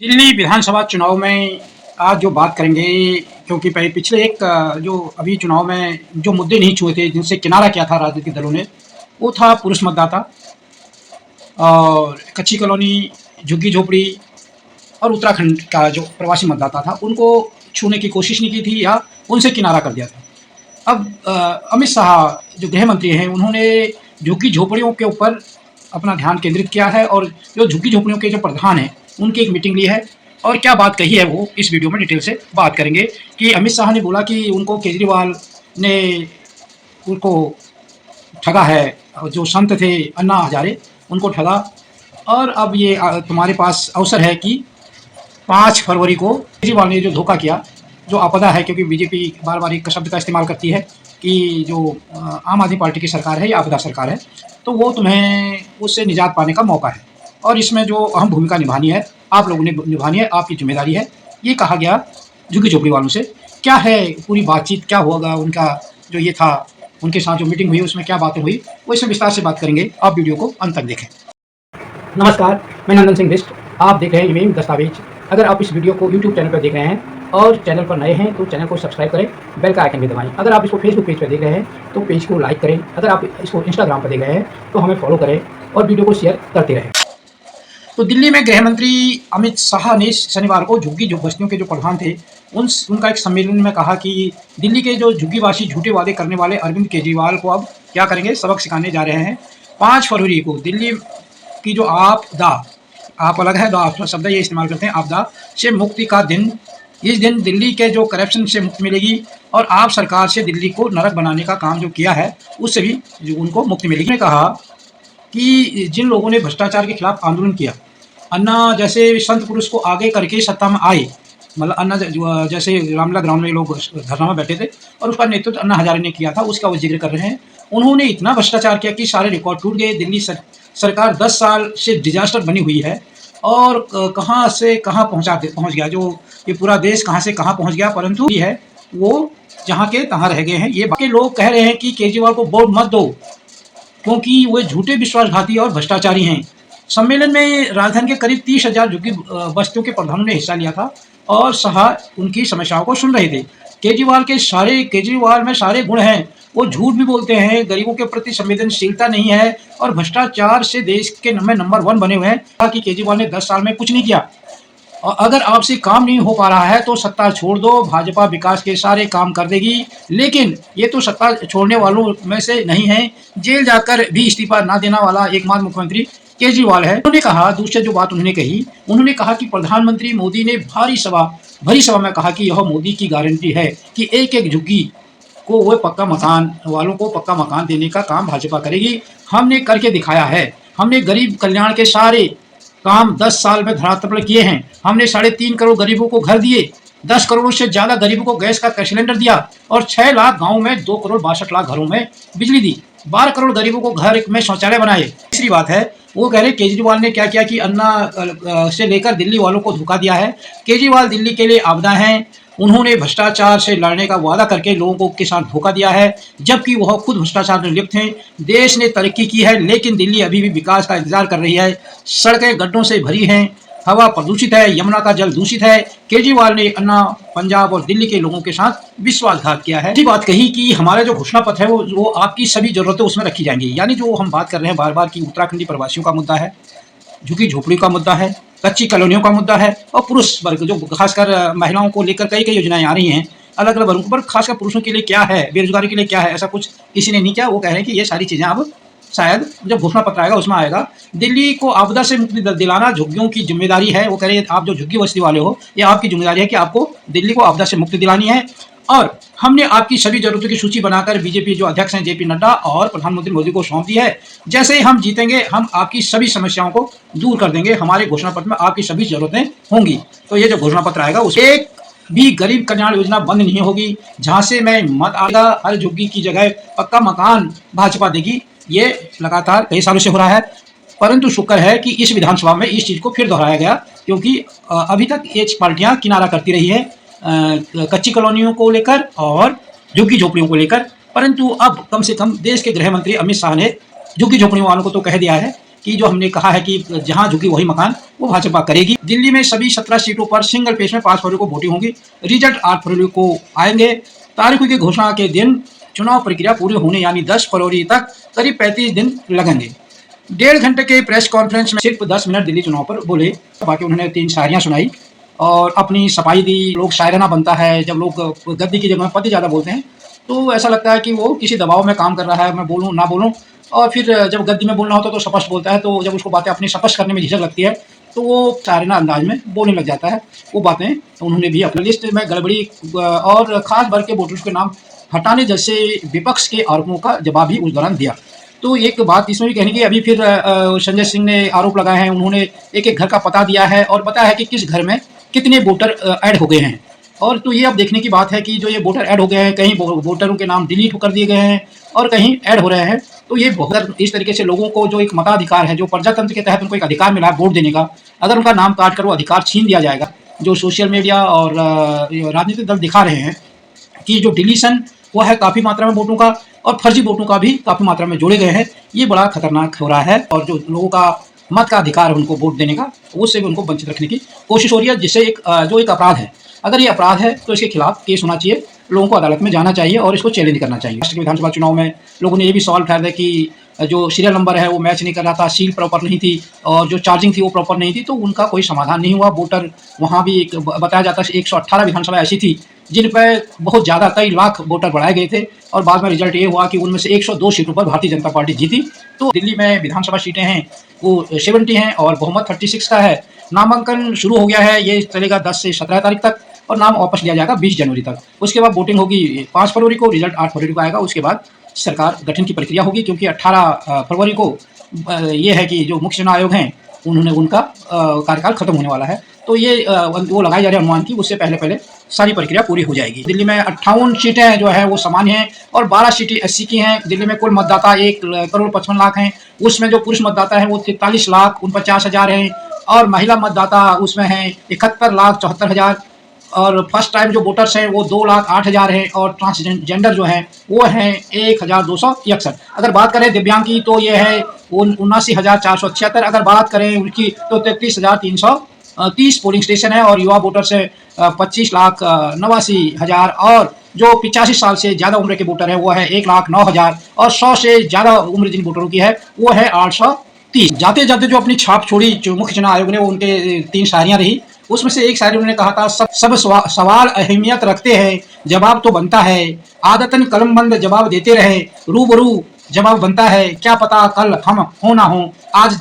दिल्ली विधानसभा चुनाव में आज जो बात करेंगे, क्योंकि पिछले एक जो अभी चुनाव में जो मुद्दे नहीं छुए थे, जिनसे किनारा किया था राजनीतिक दलों ने, वो था पुरुष मतदाता और कच्ची कॉलोनी, झुग्गी-झोपड़ी और उत्तराखंड का जो प्रवासी मतदाता था, उनको छूने की कोशिश नहीं की थी या उनसे किनारा कर दिया था। अब अमित शाह जो गृह मंत्री हैं, उन्होंने झुग्गी-झोपड़ियों के ऊपर अपना ध्यान केंद्रित किया है और जो झुग्गी-झोपड़ियों के जो प्रधान हैं, उनकी एक मीटिंग ली है और क्या बात कही है वो इस वीडियो में डिटेल से बात करेंगे कि अमित शाह ने बोला कि उनको केजरीवाल ने उनको ठगा है, जो संत थे अन्ना हजारे, उनको ठगा और अब ये तुम्हारे पास अवसर है कि 5 फरवरी को केजरीवाल ने जो धोखा किया, जो आपदा है, क्योंकि बीजेपी बार-बार एक शब्द का इस्तेमाल करती है कि जो आम आदमी पार्टी की सरकार है या आपदा सरकार है, तो वो तुम्हें उससे निजात पाने का मौका है और इसमें जो अहम भूमिका निभानी है, आप लोगों ने निभानी है, आपकी ज़िम्मेदारी है। ये कहा गया झुग्गी-झोपड़ी वालों से। क्या है पूरी बातचीत, क्या होगा उनका जो ये था, उनके साथ जो मीटिंग हुई उसमें क्या बातें हुई, वो इसमें विस्तार से बात करेंगे। आप वीडियो को अंत तक देखें। नमस्कार, मैं नंदन सिंह बिष्ट, आप देख रहे हैं इमेम दस्तावेज। अगर आप इस वीडियो को यूट्यूब चैनल पर देख रहे हैं और चैनल पर नए हैं तो चैनल को सब्सक्राइब करें, बेल का आइकन भी दबाएं। अगर आप इसको फेसबुक पेज पर देख रहे हैं तो पेज को लाइक करें। अगर आप इसको इंस्टाग्राम पर देख रहे हैं तो हमें फॉलो करें और वीडियो को शेयर करते रहें। तो दिल्ली में गृह मंत्री अमित शाह ने शनिवार को झुग्गी बस्तियों के जो प्रधान थे, उनका एक सम्मेलन में कहा कि दिल्ली के जो झुग्गीवासी झूठे वादे करने वाले अरविंद केजरीवाल को अब क्या करेंगे, सबक सिखाने जा रहे हैं। 5 फरवरी को दिल्ली की जो आपदा, आप अलग है, दा शब्द ये इस्तेमाल करते हैं, आपदा से मुक्ति का दिन। इस दिन दिल्ली के जो करप्शन से मुक्ति मिलेगी और आप सरकार से दिल्ली को नरक बनाने का काम जो किया है उससे भी जो उनको मुक्ति मिलेगी। उन्होंने कहा कि जिन लोगों ने भ्रष्टाचार के खिलाफ आंदोलन किया, अन्ना जैसे संत पुरुष को आगे करके सत्ता में आए, मतलब अन्ना जैसे रामला ग्राउंड में लोग धरना में बैठे थे और उसका नेतृत्व अन्ना हजारे ने किया था, उसका वो जिक्र कर रहे हैं। उन्होंने इतना भ्रष्टाचार किया कि सारे रिकॉर्ड टूट गए। दिल्ली सरकार 10 साल से डिजास्टर बनी हुई है और कहाँ से कहाँ पहुँच गया, जो ये पूरा देश कहाँ से कहाँ पहुँच गया, परंतु ये है वो जहाँ के तहाँ रह गए हैं। ये बाकी लोग कह रहे हैं कि केजरीवाल को वोट मत दो क्योंकि वे झूठे विश्वासघाती और भ्रष्टाचारी हैं। सम्मेलन में राजधानी के करीब 30,000 झुग्गी बस्तियों के प्रधानों ने हिस्सा लिया था और शाह उनकी समस्याओं को सुन रहे थे। केजरीवाल में सारे गुण हैं, वो झूठ भी बोलते हैं, गरीबों के प्रति संवेदनशीलता नहीं है और भ्रष्टाचार से देश के नंबर 1 बने हुए हैं। कहा कि केजरीवाल ने 10 साल में कुछ नहीं किया और अगर आपसे काम नहीं हो पा रहा है तो सत्ता छोड़ दो, भाजपा विकास के सारे काम कर देगी। लेकिन ये तो सत्ता छोड़ने वालों में से नहीं है, जेल जाकर भी इस्तीफा ना देने वाला एकमात्र मुख्यमंत्री केजरीवाल है। उन्होंने कहा, दूसरी जो बात उन्होंने कही, उन्होंने कहा कि प्रधानमंत्री मोदी ने भरी सभा में कहा कि यह मोदी की गारंटी है कि एक-एक झुग्गी को वो पक्का मकान वालों को पक्का मकान देने का काम भाजपा करेगी। हमने करके दिखाया है, हमने गरीब कल्याण के सारे काम 10 साल में धरातल पर किए हैं। हमने 3.5 करोड़ गरीबों को घर दिए, 10 करोड़ से ज़्यादा गरीबों को गैस का सिलेंडर दिया और 6 लाख गाँव में 2 करोड़ 62 लाख घरों में बिजली दी, 12 करोड़ गरीबों को घर में शौचालय बनाए। तीसरी बात है, वो कह रहे केजरीवाल ने क्या किया कि अन्ना से लेकर दिल्ली वालों को धोखा दिया है। केजरीवाल दिल्ली के लिए आपदा हैं, उन्होंने भ्रष्टाचार से लड़ने का वादा करके लोगों के साथ धोखा दिया है, जबकि वह खुद भ्रष्टाचार में लिप्त हैं। देश ने तरक्की की है लेकिन दिल्ली अभी भी विकास का इंतजार कर रही है। सड़कें गड्ढों से भरी हैं, हवा प्रदूषित है, यमुना का जल दूषित है। केजरीवाल ने अन्ना, पंजाब और दिल्ली के लोगों के साथ विश्वासघात किया है। बात कही कि हमारा जो घोषणा पत्र है वो आपकी सभी जरूरतें उसमें रखी जाएंगी। यानी जो हम बात कर रहे हैं बार बार की उत्तराखंडी प्रवासियों का मुद्दा है, झुग्गी झोपड़ी का मुद्दा है, कच्ची कॉलोनियों का मुद्दा है और पुरुष वर्ग जो खासकर महिलाओं को लेकर कई योजनाएं आ रही हैं अलग अलग वर्गों पर, खासकर पुरुषों के लिए क्या है, बेरोजगारी के लिए क्या है, ऐसा कुछ किसी ने नहीं किया। वो कह रहे हैं कि ये सारी चीज़ें अब शायद जब घोषणा पत्र आएगा उसमें आएगा। दिल्ली को आपदा से मुक्ति दिलाना झुग्गियों की जिम्मेदारी है। वो कह रहे हैं आप जो झुग्गी बस्ती वाले हो, ये आपकी जिम्मेदारी है कि आपको दिल्ली को आपदा से मुक्ति दिलानी है और हमने आपकी सभी जरूरतों की सूची बनाकर बीजेपी जो अध्यक्ष हैं जेपी नड्डा और प्रधानमंत्री मोदी को सौंप दी है। जैसे ही हम जीतेंगे हम आपकी सभी समस्याओं को दूर कर देंगे, हमारे घोषणा पत्र में आपकी सभी जरूरतें होंगी। तो ये जो घोषणा पत्र आएगा उसमें एक भी गरीब कल्याण योजना बंद नहीं होगी, जहाँ से मैं मत आएगा हर झुग्गी की जगह पक्का मकान भाजपा देगी। ये लगातार कई सालों से हो रहा है, परंतु शुक्र है कि इस विधानसभा में इस चीज़ को फिर दोहराया गया, क्योंकि अभी तक ये पार्टियां किनारा करती रही है कच्ची कॉलोनियों को लेकर और झुग्गी झोपड़ियों को लेकर। परंतु अब कम से कम देश के गृह मंत्री अमित शाह ने झुग्गी झोपड़ियों वालों को तो कह दिया है कि जो हमने कहा है कि जहां झुकी वही मकान, वो भाजपा करेगी। दिल्ली में सभी 17 सीटों पर सिंगल फेज में 5 फरवरी को वोटिंग होगी। रिजल्ट 8 फरवरी को आएंगे। तारीखों की घोषणा के दिन चुनाव प्रक्रिया पूरी होने यानी 10 फरवरी तक करीब 35 दिन लगेंगे। 1.5 घंटे के प्रेस कॉन्फ्रेंस में सिर्फ 10 मिनट दिल्ली चुनाव पर बोले। बाकी उन्होंने 3 शायरियां सुनाई और अपनी सफाई दी। लोग शायराना बनता है जब लोग गद्दी की जगह में पद्य ज़्यादा बोलते हैं, तो ऐसा लगता है कि वो किसी दबाव में काम कर रहा है, मैं बोलूँ ना बोलूँ। और फिर जब गद्दी में बोलना होता है तो स्पष्ट बोलता है, तो जब उसको बातें अपनी स्पष्ट करने में झिझक लगती है तो वो शायराना अंदाज में बोलने लग जाता है। वो बातें उन्होंने भी अपनी लिस्ट में गड़बड़ी और खास वर्ग के वोटर्स के नाम हटाने जैसे विपक्ष के आरोपों का जवाब भी उस दौरान दिया। तो एक बात इसमें भी कहने की, अभी फिर संजय सिंह ने आरोप लगाए हैं। उन्होंने एक एक घर का पता दिया है और बताया है कि किस घर में कितने वोटर ऐड हो गए हैं। और तो ये अब देखने की बात है कि जो ये वोटर ऐड हो गए हैं, कहीं वोटरों के नाम डिलीट कर दिए गए हैं और कहीं ऐड हो रहे हैं। तो ये बहुत इस तरीके से लोगों को जो एक मताधिकार है, जो प्रजातंत्र के तहत उनको एक अधिकार मिला है वोट देने का, अगर उनका नाम काट कर वो अधिकार छीन दिया जाएगा, जो सोशल मीडिया और राजनीतिक दल दिखा रहे हैं कि जो डिलीशन वो है काफ़ी मात्रा में वोटों का और फर्जी वोटों का भी काफ़ी मात्रा में जोड़े गए हैं, ये बड़ा खतरनाक हो रहा है। और जो लोगों का मत का अधिकार है उनको वोट देने का, उससे भी उनको वंचित रखने की कोशिश हो रही है, जिससे जो एक अपराध है, अगर ये अपराध है तो इसके खिलाफ केस होना चाहिए, लोगों को अदालत में जाना चाहिए और इसको चैलेंज करना चाहिए। राष्ट्रीय विधानसभा चुनाव में लोगों ने ये भी सवाल उठाया था कि जो सीरियल नंबर है वो मैच नहीं कर रहा था, सील प्रॉपर नहीं थी और जो चार्जिंग थी वो प्रॉपर नहीं थी, तो उनका कोई समाधान नहीं हुआ। वोटर वहाँ भी एक बताया जाता है 118 विधानसभा ऐसी थी जिन पर बहुत ज़्यादा कई लाख वोटर बढ़ाए गए थे और बाद में रिजल्ट ये हुआ कि उनमें से 102 सीटों पर भारतीय जनता पार्टी जीती। तो दिल्ली में विधानसभा सीटें हैं वो 70 हैं और बहुमत 36 का है। नामांकन शुरू हो गया है, ये चलेगा 10 से 17 तारीख तक और नाम वापस लिया जाएगा 20 जनवरी तक। उसके बाद वोटिंग होगी 5 फरवरी को, रिजल्ट 8 फरवरी को आएगा। उसके बाद सरकार गठन की प्रक्रिया होगी, क्योंकि 18 फरवरी को ये है कि जो मुख्य चुनाव आयोग हैं उन्होंने उनका कार्यकाल खत्म होने वाला है। तो ये वो लगाई जा रही है अनुमान की उससे पहले सारी प्रक्रिया पूरी हो जाएगी। दिल्ली में 58 सीटें जो है वो सामान्य हैं और 12 सीटें SC की हैं। दिल्ली में कुल मतदाता 1,55,00,000 हैं। उसमें जो पुरुष मतदाता हैं वो 43,49,000 हैं और महिला मतदाता उसमें हैं 71,74,000 और फर्स्ट टाइम जो वोटर्स हैं वो 2,08,000 हैं और ट्रांसजेंडर जो हैं वो हैं 1,261। अगर बात करें दिव्यांग की तो ये है 79,476। अगर बात करें उनकी तो 33,330 पोलिंग स्टेशन है और युवा वोटर्स है 25,89,000 और जो 85 साल से ज़्यादा उम्र के वोटर है वो है 1,09,000 और 100 से ज़्यादा उम्र जिन वोटरों की है वो है 830। जाते जाते जो अपनी छाप छोड़ी जो मुख्य चुनाव आयोग ने, वो उनके 3 शायरियाँ रही। उसमें से एक शायरी उन्होंने कहा था, सब सवाल अहमियत रखते हैं, जवाब तो बनता है, आदतन कलमबंद जवाब देते रहे, रूबरू जवाब बनता है, क्या पता कल हम हो ना हो, आज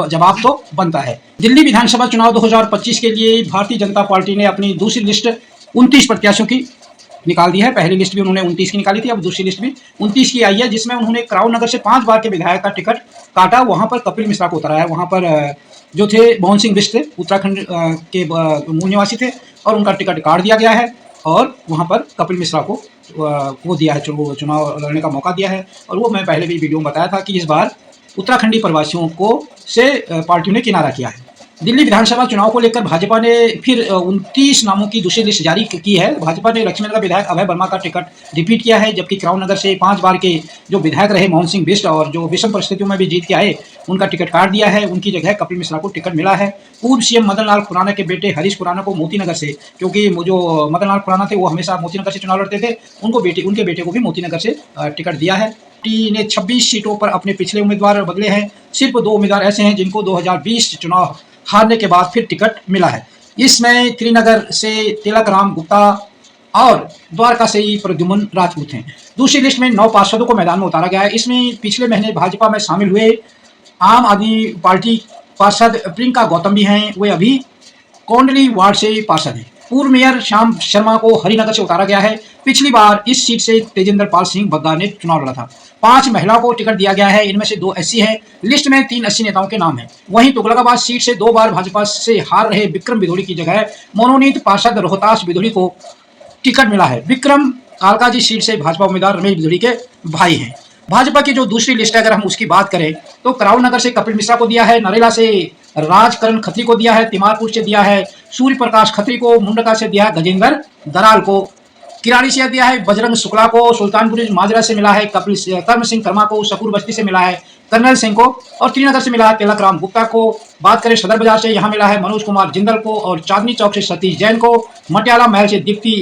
जवाब तो बनता है। दिल्ली विधानसभा चुनाव 2025 के लिए भारतीय जनता पार्टी ने अपनी दूसरी लिस्ट 29 प्रत्याशियों की निकाल दी है। पहली लिस्ट भी उन्होंने 29 की निकाली थी, अब दूसरी लिस्ट भी 29 की आई है, जिसमें उन्होंने क्राउन नगर से 5 बार के विधायक का टिकट काटा। वहां पर कपिल मिश्रा को उतारा है। वहां पर जो थे मोहन सिंह बिष्ट थे, उत्तराखंड के मूल निवासी थे और उनका टिकट काट दिया गया है और वहाँ पर कपिल मिश्रा को वो दिया है, चुनाव लड़ने का मौका दिया है। और वो मैं पहले भी वीडियो में बताया था कि इस बार उत्तराखंडी प्रवासियों को से पार्टियों ने किनारा किया है। दिल्ली विधानसभा चुनाव को लेकर भाजपा ने फिर 29 नामों की दूसरी लिस्ट जारी की है। भाजपा ने लक्ष्मीनगर विधायक अभय वर्मा का टिकट रिपीट किया है, जबकि क्राउन नगर से 5 बार के जो विधायक रहे मोहन सिंह बिष्ट और जो विषम परिस्थितियों में भी जीत के आए, उनका टिकट काट दिया है। उनकी जगह कपिल मिश्रा को टिकट मिला है। पूर्व CM मदन लाल खुराना के बेटे हरीश खुराना को मोतीनगर से, क्योंकि जो मदन लाल खुराना थे वो हमेशा मोतीनगर से चुनाव लड़ते थे, उनके बेटे को भी मोतीनगर से टिकट दिया है। पार्टी ने 26 सीटों पर अपने पिछले उम्मीदवार बदले हैं। सिर्फ 2 उम्मीदवार ऐसे हैं जिनको 2020 चुनाव हारने के बाद फिर टिकट मिला है। इसमें त्रिनगर से तिलक राम गुप्ता और द्वारका से ही प्रद्युम्न राजपूत हैं। दूसरी लिस्ट में 9 पार्षदों को मैदान में उतारा गया है। इसमें पिछले महीने भाजपा में शामिल हुए आम आदमी पार्टी पार्षद प्रियंका गौतम भी हैं, वे अभी कोंडली वार्ड से पार्षद हैं। पूर्व मेयर श्याम शर्मा को हरिनगर से उतारा गया है। पिछली बार इस सीट से तेजेंद्र पाल सिंह बग्गा ने चुनाव लड़ा था। 5 महिलाओं को टिकट दिया गया है, इनमें से 2 SC हैं। लिस्ट में 3 SC नेताओं के नाम हैं। वहीं तुगलकाबाद सीट से 2 बार भाजपा से हार रहे विक्रम बिधोड़ी की जगह मनोनीत पार्षद रोहतास बिधोड़ी को टिकट मिला है। विक्रम कालकाजी सीट से भाजपा उम्मीदवार रमेश बिधोड़ी के भाई हैं। भाजपा की जो दूसरी लिस्ट है, अगर हम उसकी बात करें तो क्राउन नगर से कपिल मिश्रा को दिया है, नरेला से राजकरण खत्री को दिया है, तिमारपुर से दिया है सूर्य प्रकाश खत्री को, मुंडका से दिया है गजेंद्र दराल को, किराड़ी से दिया है बजरंग शुक्ला को, सुल्तानपुर माजरा से मिला है कर्म सिंह कर्मा को, शकूर बस्ती से मिला है कर्नल सिंह को, और त्रिनगर से मिला है तिलक राम गुप्ता को। बात करें सदर बाजार से, यहाँ मिला है मनोज कुमार जिंदल को, और चांदनी चौक से सतीश जैन को, मटियाला महल से दीप्ति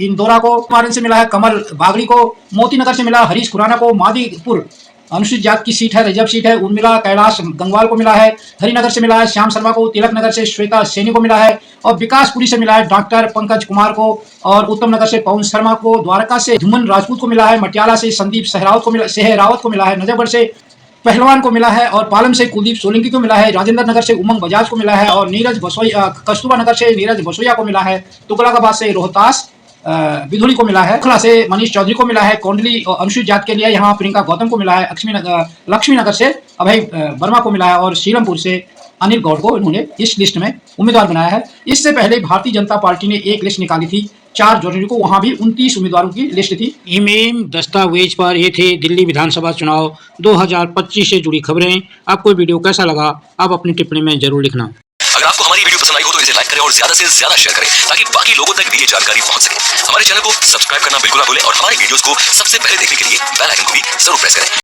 इंदौरा को, मारन से मिला है कमल बागड़ी को, मोतीनगर से मिला हरीश खुराना को, मादीपुर अनुसूचित जाति की सीट है, रिजर्व सीट है, उन मिला कैलाश गंगवाल को मिला है, हरिनगर से मिला है श्याम शर्मा को, तिलक नगर से श्वेता सैनी को मिला है, और विकासपुरी से मिला है डॉक्टर पंकज कुमार को, और उत्तम नगर से पवन शर्मा को, द्वारका से धुमन राजपूत को मिला है, मटियाला से संदीप सहरावत को मिला है, नजफगढ़ से पहलवान को मिला है, और पालम से कुलदीप सोलंकी को मिला है, राजेंद्र नगर से उमंग बजाज को मिला है, और नीरज बसोया कस्तूरबा नगर से नीरज बसोया को मिला है, तुगलकाबाद से रोहतास बिधुली को मिला है, खला से मनीष चौधरी को मिला है, कोंडली अनुसूचित जाति के लिए यहाँ प्रियंका गौतम को मिला है, लक्ष्मी नगर से अभय वर्मा को मिला है, और सीरमपुर से अनिल गौड़ को इन्होंने इस लिस्ट में उम्मीदवार बनाया है। इससे पहले भारतीय जनता पार्टी ने एक लिस्ट निकाली थी 4 जनवरी को, वहां भी 29 उम्मीदवारों की लिस्ट थी। ईमेल दस्तावेज पर ये थे दिल्ली विधानसभा चुनाव 2025 से जुड़ी खबरें। आपको वीडियो कैसा लगा आप अपनी टिप्पणी में जरूर लिखना। अगर आपको हमारी वीडियो पसंद आई हो तो इसे लाइक करें और ज्यादा से ज्यादा शेयर करें ताकि बाकी लोगों तक भी ये जानकारी पहुंच सके। हमारे चैनल को सब्सक्राइब करना बिल्कुल ना भूलें और हमारी वीडियोस को सबसे पहले देखने के लिए बेल आइकन को भी जरूर प्रेस करें।